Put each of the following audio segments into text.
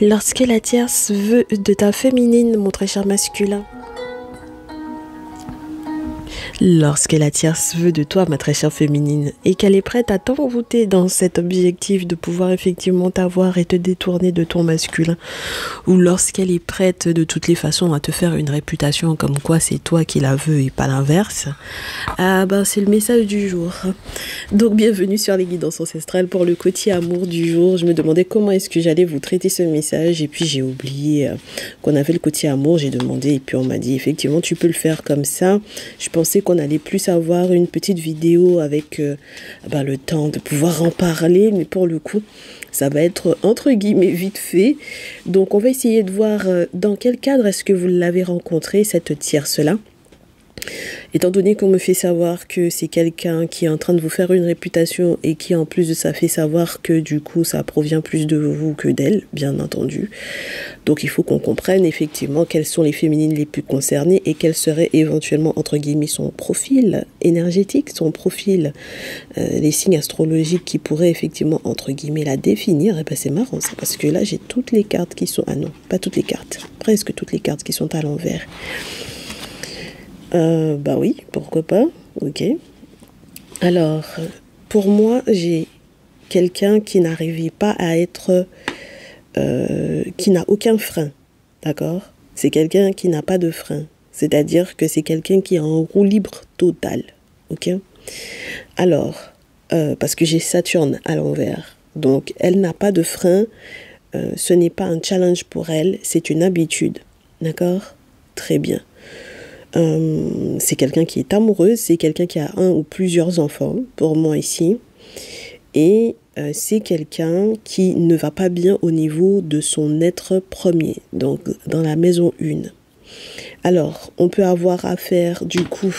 Lorsque la tierce veut de ta féminine, mon très cher masculin. Lorsque la tierce veut de toi, ma très chère féminine, et qu'elle est prête à t'envoûter dans cet objectif de pouvoir effectivement t'avoir et te détourner de ton masculin, ou lorsqu'elle est prête de toutes les façons à te faire une réputation comme quoi c'est toi qui la veux et pas l'inverse, c'est le message du jour. Donc bienvenue sur les guidances ancestrales pour le côté amour du jour. Je me demandais comment est-ce que j'allais vous traiter ce message et puis j'ai oublié qu'on avait le côté amour. J'ai demandé et puis on m'a dit effectivement tu peux le faire comme ça. Je pensais qu'on allait plus avoir une petite vidéo avec le temps de pouvoir en parler, mais pour le coup ça va être entre guillemets vite fait. Donc on va essayer de voir dans quel cadre est-ce que vous l'avez rencontré, cette tierce-là. Étant donné qu'on me fait savoir que c'est quelqu'un qui est en train de vous faire une réputation et qui en plus de ça fait savoir que du coup ça provient plus de vous que d'elle, bien entendu. Donc il faut qu'on comprenne effectivement quelles sont les féminines les plus concernées et quel serait éventuellement entre guillemets son profil énergétique, son profil, les signes astrologiques qui pourraient effectivement entre guillemets la définir. Et c'est marrant ça parce que là j'ai toutes les cartes qui sont, pas toutes les cartes, presque toutes les cartes qui sont à l'envers. Oui, pourquoi pas, ok. Alors, pour moi, j'ai quelqu'un qui n'arrivait pas à être, qui n'a aucun frein, d'accord? C'est quelqu'un qui n'a pas de frein, c'est-à-dire que c'est quelqu'un qui est en roue libre totale, ok? Alors, parce que j'ai Saturne à l'envers, donc elle n'a pas de frein, ce n'est pas un challenge pour elle, c'est une habitude, d'accord? Très bien. C'est quelqu'un qui est amoureuse, c'est quelqu'un qui a un ou plusieurs enfants, pour moi ici, et c'est quelqu'un qui ne va pas bien au niveau de son être premier, donc dans la maison 1. Alors, on peut avoir affaire du coup,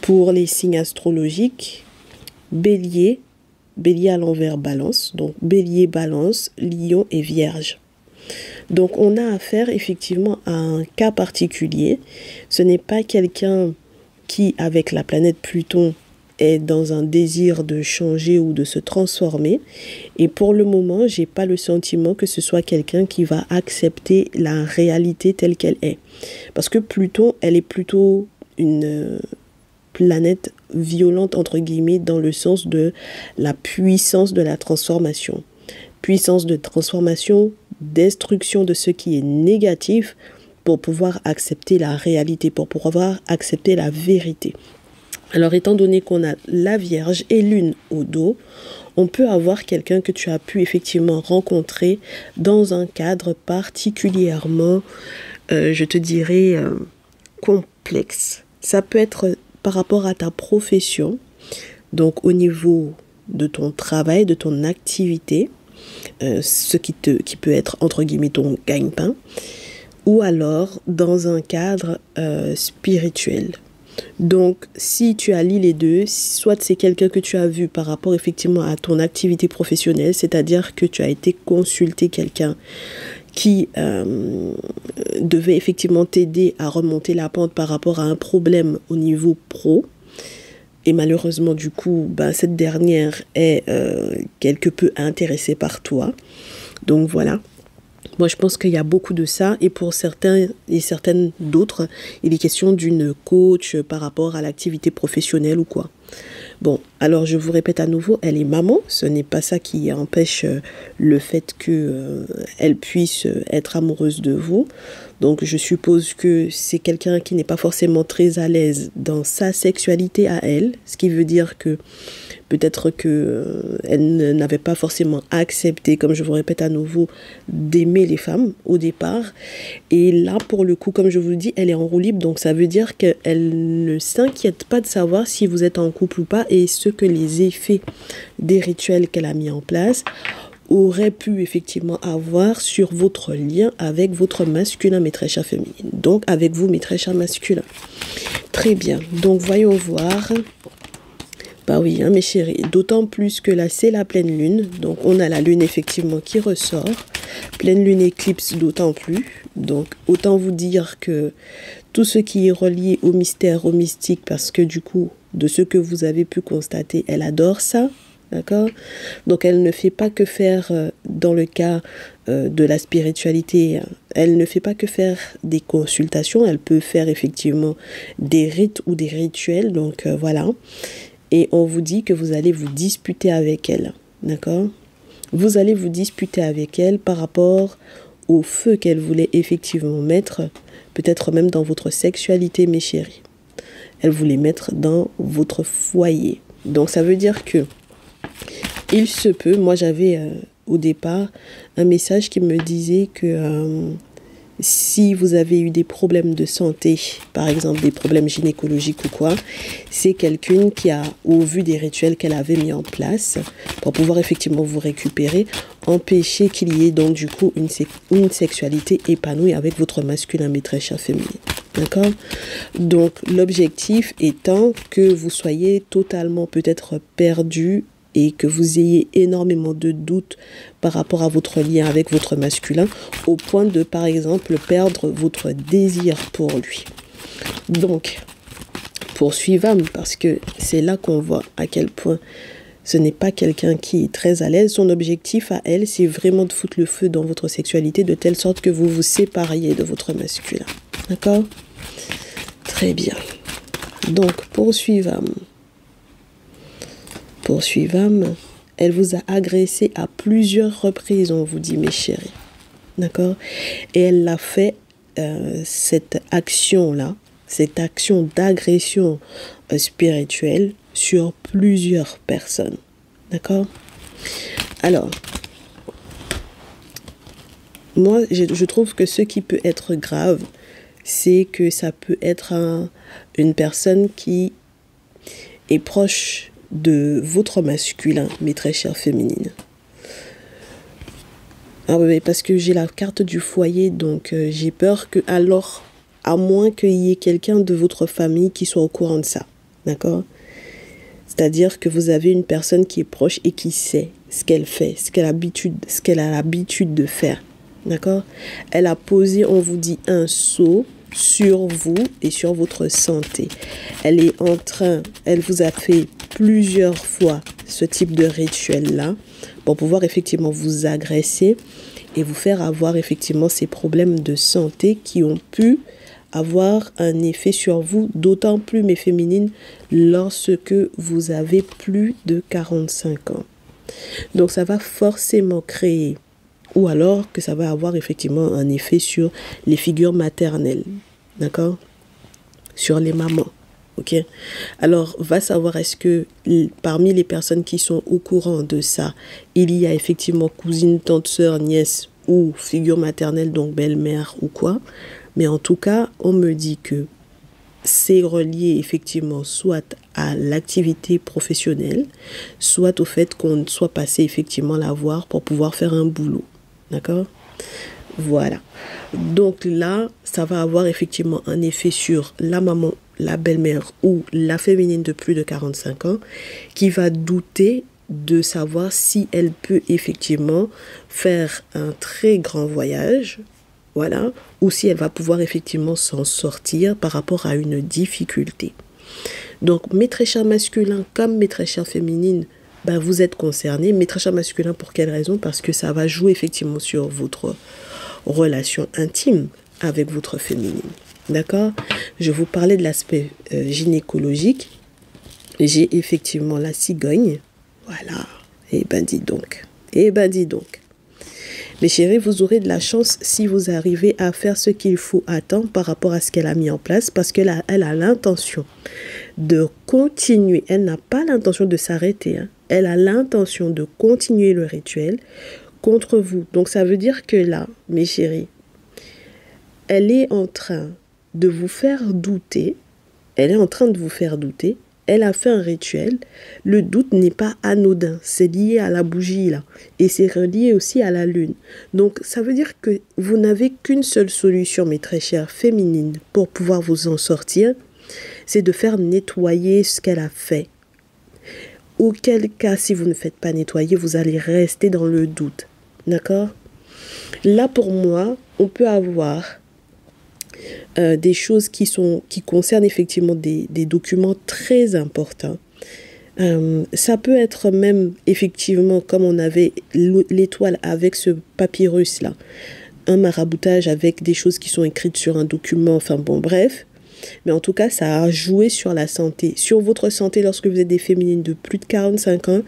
pour les signes astrologiques, Bélier, Bélier à l'envers Balance, donc Bélier, Balance, Lion et Vierge. Donc on a affaire effectivement à un cas particulier. Ce n'est pas quelqu'un qui, avec la planète Pluton, est dans un désir de changer ou de se transformer. Et pour le moment, j'ai pas le sentiment que ce soit quelqu'un qui va accepter la réalité telle qu'elle est. Parce que Pluton, elle est plutôt une planète violente, entre guillemets, dans le sens de la puissance de la transformation. Puissance de transformation, destruction de ce qui est négatif pour pouvoir accepter la réalité, pour pouvoir accepter la vérité. Alors étant donné qu'on a la Vierge et Lune au dos, on peut avoir quelqu'un que tu as pu effectivement rencontrer dans un cadre particulièrement, je te dirais, complexe. Ça peut être par rapport à ta profession, donc au niveau de ton travail, de ton activité, ce qui peut être entre guillemets ton gagne-pain, ou alors dans un cadre spirituel. Donc si tu allies les deux, soit c'est quelqu'un que tu as vu par rapport effectivement à ton activité professionnelle, c'est-à-dire que tu as été consulter quelqu'un qui devait effectivement t'aider à remonter la pente par rapport à un problème au niveau pro. Et malheureusement, du coup, cette dernière est quelque peu intéressée par toi. Donc voilà. Moi, je pense qu'il y a beaucoup de ça. Et pour certains et certaines d'autres, il est question d'une coach par rapport à l'activité professionnelle ou quoi. Bon, alors je vous répète à nouveau, elle est maman. Ce n'est pas ça qui empêche le fait qu'elle puisse être amoureuse de vous. Donc je suppose que c'est quelqu'un qui n'est pas forcément très à l'aise dans sa sexualité à elle. Ce qui veut dire que peut-être qu'elle n'avait pas forcément accepté, comme je vous répète à nouveau, d'aimer les femmes au départ. Et là, pour le coup, comme je vous le dis, elle est en roue libre. Donc ça veut dire qu'elle ne s'inquiète pas de savoir si vous êtes en couple ou pas et ce que les effets des rituels qu'elle a mis en place auraient pu effectivement avoir sur votre lien avec votre masculin, mes très chers féminines. Donc avec vous, mes très chers masculins. Très bien. Donc voyons voir. Oui, mes chéris, d'autant plus que là, c'est la pleine lune. Donc, on a la lune, effectivement, qui ressort. Pleine lune éclipse, d'autant plus. Donc, autant vous dire que tout ce qui est relié au mystère, au mystique, parce que du coup, de ce que vous avez pu constater, elle adore ça. D'accord? Donc, elle ne fait pas que faire, dans le cas de la spiritualité, elle ne fait pas que faire des consultations, elle peut faire effectivement des rites ou des rituels. Donc, voilà. Et on vous dit que vous allez vous disputer avec elle. D'accord? Vous allez vous disputer avec elle par rapport au feu qu'elle voulait effectivement mettre, peut-être même dans votre sexualité, mes chéris. Elle voulait mettre dans votre foyer. Donc, ça veut dire que il se peut, moi j'avais au départ un message qui me disait que si vous avez eu des problèmes de santé, par exemple des problèmes gynécologiques ou quoi, c'est quelqu'un qui a, au vu des rituels qu'elle avait mis en place, pour pouvoir effectivement vous récupérer, empêcher qu'il y ait donc du coup une sexualité épanouie avec votre masculin, mes très chers féminines. D'accord? Donc l'objectif étant que vous soyez totalement peut-être perdu et que vous ayez énormément de doutes par rapport à votre lien avec votre masculin, au point de, par exemple, perdre votre désir pour lui. Donc, poursuivons, parce que c'est là qu'on voit à quel point ce n'est pas quelqu'un qui est très à l'aise. Son objectif à elle, c'est vraiment de foutre le feu dans votre sexualité, de telle sorte que vous vous sépariez de votre masculin. D'accord? Très bien. Donc, poursuivons. Elle vous a agressé à plusieurs reprises, on vous dit, mes chéris. D'accord? Et elle l'a fait, cette action-là, cette action d'agression spirituelle sur plusieurs personnes. D'accord? Alors, moi, je trouve que ce qui peut être grave, c'est que ça peut être une personne qui est proche de votre masculin, mes très chères féminines. Ah oui, parce que j'ai la carte du foyer, donc j'ai peur que, alors, à moins qu'il y ait quelqu'un de votre famille qui soit au courant de ça, d'accord? C'est-à-dire que vous avez une personne qui est proche et qui sait ce qu'elle fait, ce qu'elle a l'habitude de faire, d'accord? Elle a posé, on vous dit, un sceau sur vous et sur votre santé. Elle vous a fait plusieurs fois ce type de rituel-là pour pouvoir effectivement vous agresser et vous faire avoir effectivement ces problèmes de santé qui ont pu avoir un effet sur vous, d'autant plus, mes féminines, lorsque vous avez plus de 45 ans. Donc, ça va forcément créer, ou alors que ça va avoir effectivement un effet sur les figures maternelles, d'accord? Sur les mamans, ok? Alors, va savoir, est-ce que parmi les personnes qui sont au courant de ça, il y a effectivement cousine, tante, sœur, nièce ou figure maternelle, donc belle-mère ou quoi? Mais en tout cas, on me dit que c'est relié effectivement soit à l'activité professionnelle, soit au fait qu'on soit passé effectivement la voir pour pouvoir faire un boulot. D'accord? Voilà. Donc là, ça va avoir effectivement un effet sur la maman, la belle-mère ou la féminine de plus de 45 ans qui va douter de savoir si elle peut effectivement faire un très grand voyage, voilà, ou si elle va pouvoir effectivement s'en sortir par rapport à une difficulté. Donc, mes très chers masculins comme mes très chères féminines, ben, vous êtes concernés. Mes très chers masculins, pour quelle raison? Parce que ça va jouer effectivement sur votre relation intime avec votre féminine. D'accord? Je vous parlais de l'aspect gynécologique. J'ai effectivement la cigogne. Voilà. Eh ben, dis donc. Eh ben, dis donc. Mes chéris, vous aurez de la chance si vous arrivez à faire ce qu'il faut à temps par rapport à ce qu'elle a mis en place, parce qu'elle a l'intention de continuer. Elle n'a pas l'intention de s'arrêter. Hein. Elle a l'intention de continuer le rituel contre vous. Donc, ça veut dire que là, mes chéris, elle est en train de vous faire douter. Elle est en train de vous faire douter. Elle a fait un rituel. Le doute n'est pas anodin. C'est lié à la bougie, là. Et c'est relié aussi à la lune. Donc, ça veut dire que vous n'avez qu'une seule solution, mes très chères féminines, pour pouvoir vous en sortir. C'est de faire nettoyer ce qu'elle a fait. Auquel cas, si vous ne faites pas nettoyer, vous allez rester dans le doute. D'accord? Là, pour moi, on peut avoir des choses qui concernent effectivement des documents très importants Ça peut être même, effectivement, comme on avait l'étoile avec ce papyrus-là, un maraboutage avec des choses qui sont écrites sur un document, enfin bon, bref. Mais en tout cas, ça a joué sur la santé, sur votre santé lorsque vous êtes des féminines de plus de 45 ans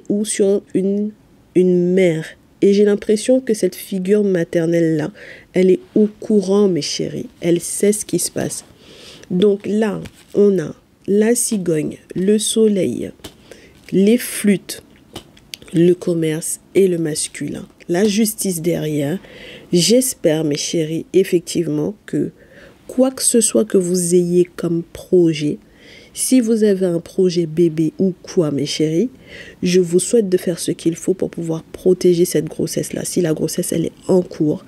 ou sur une mère. Et j'ai l'impression que cette figure maternelle-là, elle est au courant, mes chéris. Elle sait ce qui se passe. Donc là, on a la cigogne, le soleil, les flûtes, le commerce et le masculin. La justice derrière. J'espère, mes chéris, effectivement, que quoi que ce soit que vous ayez comme projet, si vous avez un projet bébé ou quoi, mes chéris, je vous souhaite de faire ce qu'il faut pour pouvoir protéger cette grossesse-là. Si la grossesse, elle est en cours,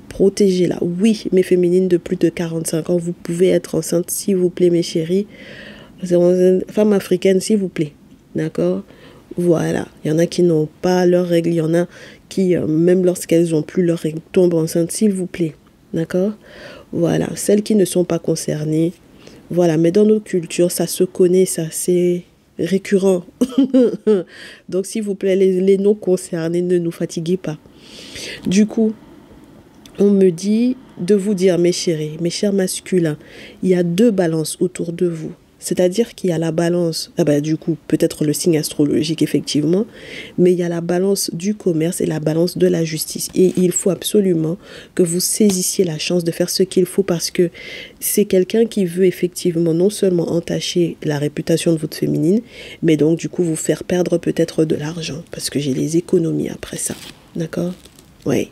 protégez-la. Oui, mes féminines de plus de 45 ans, vous pouvez être enceinte, s'il vous plaît, mes chéris. Femme africaine, s'il vous plaît. D'accord? Voilà. Il y en a qui n'ont pas leurs règles. Il y en a qui, même lorsqu'elles n'ont plus leurs règles, tombent enceintes, s'il vous plaît. D'accord? Voilà. Celles qui ne sont pas concernées. Voilà. Mais dans nos cultures, ça se connaît, ça, c'est récurrent. Donc, s'il vous plaît, les non concernés, ne nous fatiguez pas. Du coup, on me dit de vous dire, mes chéris, mes chers masculins, il y a 2 balances autour de vous. C'est-à-dire qu'il y a la balance, du coup, peut-être le signe astrologique, effectivement, mais il y a la balance du commerce et la balance de la justice. Et il faut absolument que vous saisissiez la chance de faire ce qu'il faut parce que c'est quelqu'un qui veut effectivement non seulement entacher la réputation de votre féminine, mais donc, du coup, vous faire perdre peut-être de l'argent parce que j'ai les économies après ça. D'accord? Oui.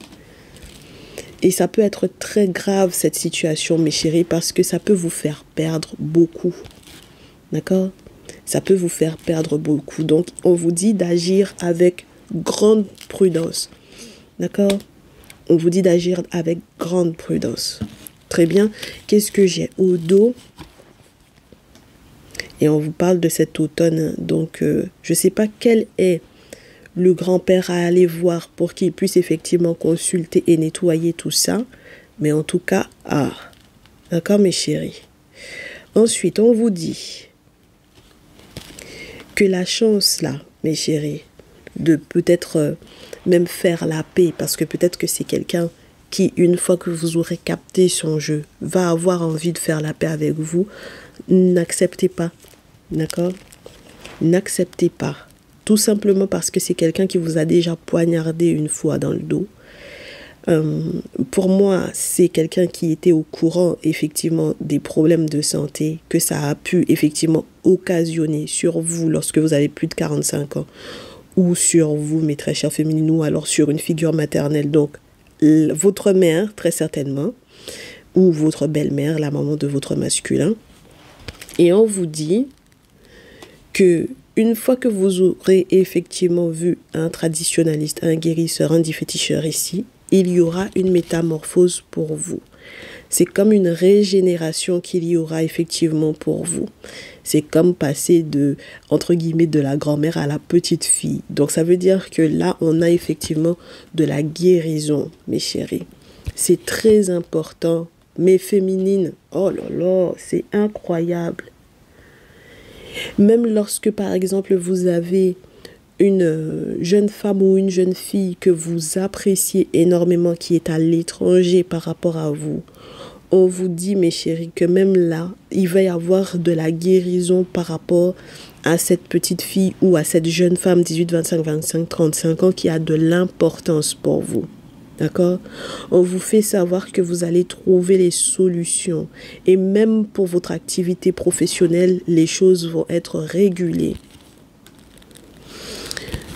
Et ça peut être très grave, cette situation, mes chéris, parce que ça peut vous faire perdre beaucoup. D'accord? Ça peut vous faire perdre beaucoup. Donc, on vous dit d'agir avec grande prudence. D'accord? On vous dit d'agir avec grande prudence. Très bien. Qu'est-ce que j'ai au dos? Et on vous parle de cet automne. Donc, je ne sais pas quel est le grand-père à aller voir pour qu'il puisse effectivement consulter et nettoyer tout ça. Mais en tout cas, d'accord, mes chéris? Ensuite, on vous dit que la chance, là, mes chéris, de peut-être même faire la paix, parce que peut-être que c'est quelqu'un qui, une fois que vous aurez capté son jeu, va avoir envie de faire la paix avec vous, n'acceptez pas. D'accord? N'acceptez pas. Tout simplement parce que c'est quelqu'un qui vous a déjà poignardé une fois dans le dos. Pour moi, c'est quelqu'un qui était au courant effectivement des problèmes de santé que ça a pu effectivement occasionner sur vous lorsque vous avez plus de 45 ans ou sur vous, mes très chères féminines, ou alors sur une figure maternelle. Donc, votre mère, très certainement, ou votre belle-mère, la maman de votre masculin. Et on vous dit que une fois que vous aurez effectivement vu un traditionnaliste, un guérisseur, un déféticheur ici, il y aura une métamorphose pour vous. C'est comme une régénération qu'il y aura effectivement pour vous. C'est comme passer de, entre guillemets, de la grand-mère à la petite fille. Donc ça veut dire que là, on a effectivement de la guérison, mes chéris. C'est très important. Mes féminines, oh là là, c'est incroyable. Même lorsque, par exemple, vous avez une jeune femme ou une jeune fille que vous appréciez énormément, qui est à l'étranger par rapport à vous, on vous dit, mes chéris, que même là, il va y avoir de la guérison par rapport à cette petite fille ou à cette jeune femme 18, 25, 25, 35 ans qui a de l'importance pour vous. D'accord? On vous fait savoir que vous allez trouver les solutions. Et même pour votre activité professionnelle, les choses vont être régulées.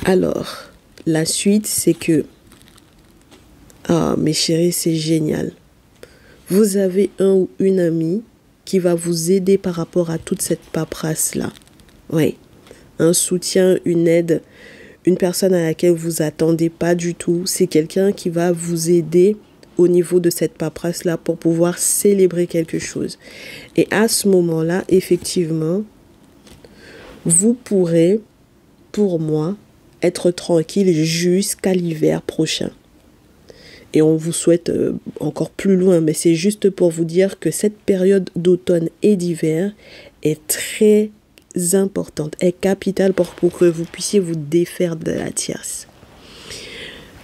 Alors, la suite, c'est que... mes chéris, c'est génial. Vous avez un ou une amie qui va vous aider par rapport à toute cette paperasse-là. Oui, un soutien, une aide, une personne à laquelle vous attendez pas du tout. C'est quelqu'un qui va vous aider au niveau de cette paperasse-là pour pouvoir célébrer quelque chose. Et à ce moment-là, effectivement, vous pourrez, pour moi, être tranquille jusqu'à l'hiver prochain. Et on vous souhaite encore plus loin, mais c'est juste pour vous dire que cette période d'automne et d'hiver est très importante, est capitale pour que vous puissiez vous défaire de la tierce.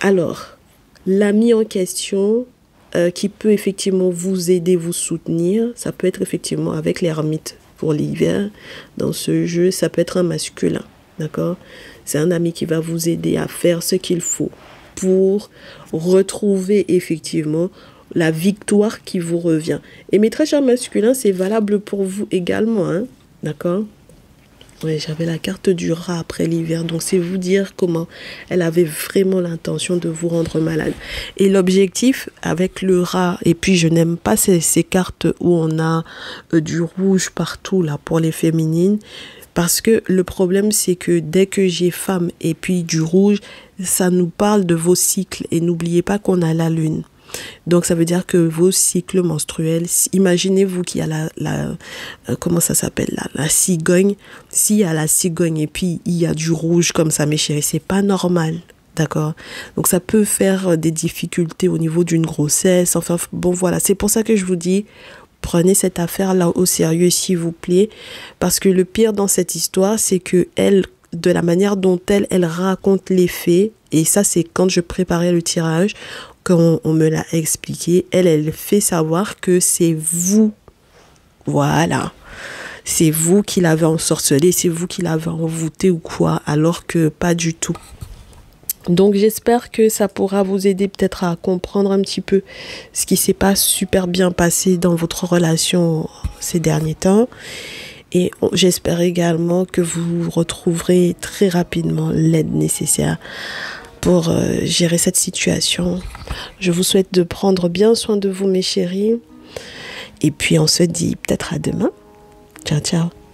Alors, l'ami en question qui peut effectivement vous aider, vous soutenir, ça peut être effectivement avec l'ermite pour l'hiver. Dans ce jeu, ça peut être un masculin, d'accord? C'est un ami qui va vous aider à faire ce qu'il faut pour retrouver effectivement la victoire qui vous revient. Et mes très chers masculins, c'est valable pour vous également, hein, d'accord? Oui, j'avais la carte du rat après l'hiver, donc c'est vous dire comment elle avait vraiment l'intention de vous rendre malade. Et l'objectif avec le rat, et puis je n'aime pas ces cartes où on a du rouge partout là pour les féminines, parce que le problème c'est que dès que j'ai femme et puis du rouge, ça nous parle de vos cycles, et n'oubliez pas qu'on a la lune. Donc ça veut dire que vos cycles menstruels, imaginez-vous qu'il y a comment ça s'appelle là, la cigogne. S'il y a la cigogne et puis il y a du rouge comme ça, mes chéris, c'est pas normal, d'accord? Donc ça peut faire des difficultés au niveau d'une grossesse. Enfin bon voilà, c'est pour ça que je vous dis, prenez cette affaire là au sérieux s'il vous plaît, parce que le pire dans cette histoire, c'est que elle, de la manière dont elle raconte les faits, et ça c'est quand je préparais le tirage, quand on me l'a expliqué, elle fait savoir que c'est vous, voilà, c'est vous qui l'avez ensorcelé, c'est vous qui l'avez envoûté ou quoi, alors que pas du tout. Donc j'espère que ça pourra vous aider peut-être à comprendre un petit peu ce qui s'est pas super bien passé dans votre relation ces derniers temps. Et j'espère également que vous retrouverez très rapidement l'aide nécessaire pour gérer cette situation. Je vous souhaite de prendre bien soin de vous, mes chéris. Et puis, on se dit peut-être à demain. Ciao, ciao.